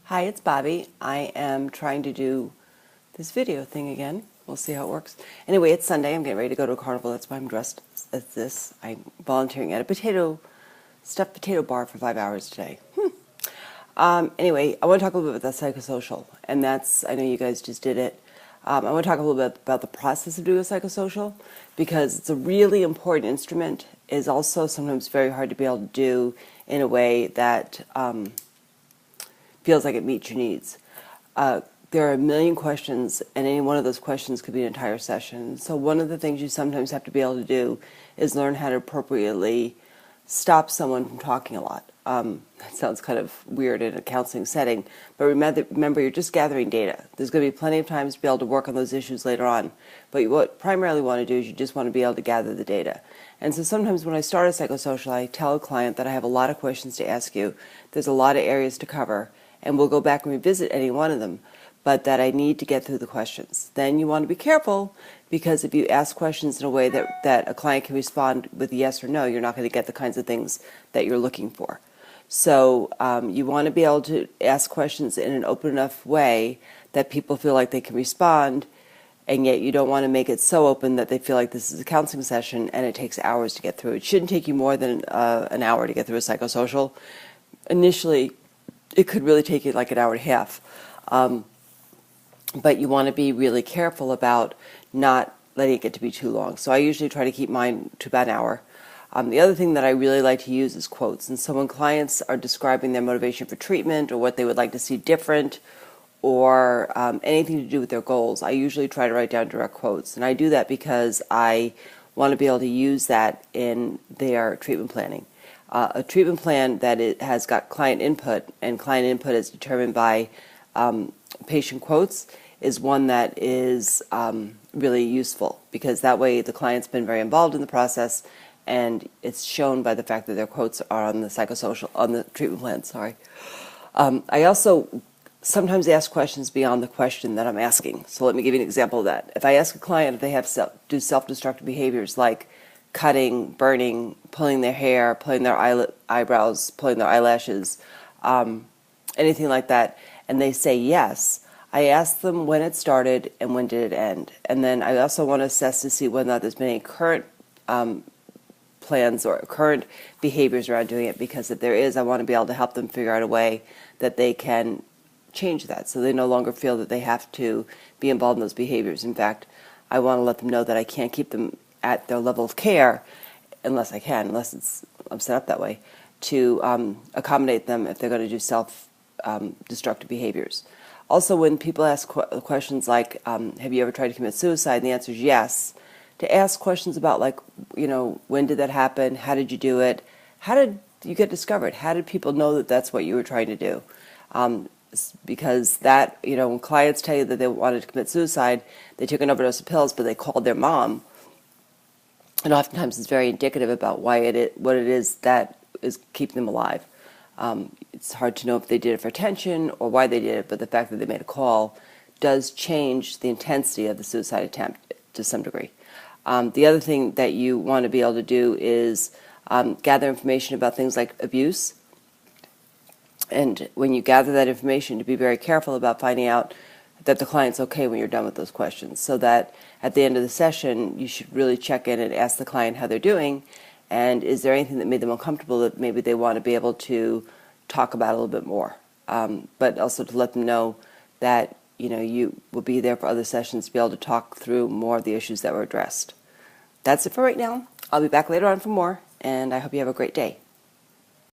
Hi, it's Bobbie. I am trying to do this video thing again. We'll see how it works. Anyway, it's Sunday. I'm getting ready to go to a carnival. That's why I'm dressed as this. I'm volunteering at a stuffed potato bar for 5 hours today. Anyway, I want to talk a little bit about the psychosocial. And I know you guys just did it. I want to talk a little bit about the process of doing a psychosocial because it's a really important instrument. It is also sometimes very hard to be able to do in a way that feels like it meets your needs. There are a million questions, and any one of those questions could be an entire session. So one of the things you sometimes have to be able to do is learn how to appropriately stop someone from talking a lot. That sounds kind of weird in a counseling setting, but remember you're just gathering data. There's going to be plenty of times to be able to work on those issues later on, but what you primarily want to do is you just want to be able to gather the data. And so sometimes when I start a psychosocial, I tell a client that I have a lot of questions to ask you. There's a lot of areas to cover, and we'll go back and revisit any one of them, but that I need to get through the questions. Then you want to be careful, because if you ask questions in a way that a client can respond with yes or no, you're not going to get the kinds of things that you're looking for. So you want to be able to ask questions in an open enough way that people feel like they can respond, and yet you don't want to make it so open that they feel like this is a counseling session and it takes hours to get through. It shouldn't take you more than an hour to get through a psychosocial. Initially, it could really take you like an hour and a half. But you want to be really careful about not letting it get to be too long. So I usually try to keep mine to about an hour. The other thing that I really like to use is quotes. And so when clients are describing their motivation for treatment or what they would like to see different or anything to do with their goals, I usually try to write down direct quotes. And I do that because I want to be able to use that in their treatment planning. A treatment plan that has got client input, and client input is determined by patient quotes, is one that is really useful, because that way the client's been very involved in the process, and it's shown by the fact that their quotes are on the psychosocial, on the treatment plan. Sorry. I also sometimes ask questions beyond the question that I'm asking. So let me give you an example of that. If I ask a client if they have do self-destructive behaviors like cutting, burning, pulling their hair, pulling their eyebrows, pulling their eyelashes, anything like that, and they say yes, I ask them when it started and when did it end. And then I also want to assess to see whether or not there's been any current plans or current behaviors around doing it, because if there is, I want to be able to help them figure out a way that they can change that so they no longer feel that they have to be involved in those behaviors. In fact, I want to let them know that I can't keep them at their level of care unless I'm set up that way, to accommodate them if they're going to do self-destructive behaviors. Also, when people ask questions like, have you ever tried to commit suicide, and the answer is yes, to ask questions about, like, when did that happen, how did you do it, how did you get discovered, how did people know that that's what you were trying to do? Because that, when clients tell you that they wanted to commit suicide, they took an overdose of pills, but they called their mom, and oftentimes it's very indicative about what it is that is keeping them alive. It's hard to know if they did it for attention or why they did it, but the fact that they made a call does change the intensity of the suicide attempt to some degree. The other thing that you want to be able to do is gather information about things like abuse. And when you gather that information, to be very careful about finding out that the client's okay when you're done with those questions, so that at the end of the session, you should really check in and ask the client how they're doing, and is there anything that made them uncomfortable that maybe they want to be able to talk about a little bit more. But also to let them know that you will be there for other sessions to be able to talk through more of the issues that were addressed. That's it for right now. I'll be back later on for more, and I hope you have a great day.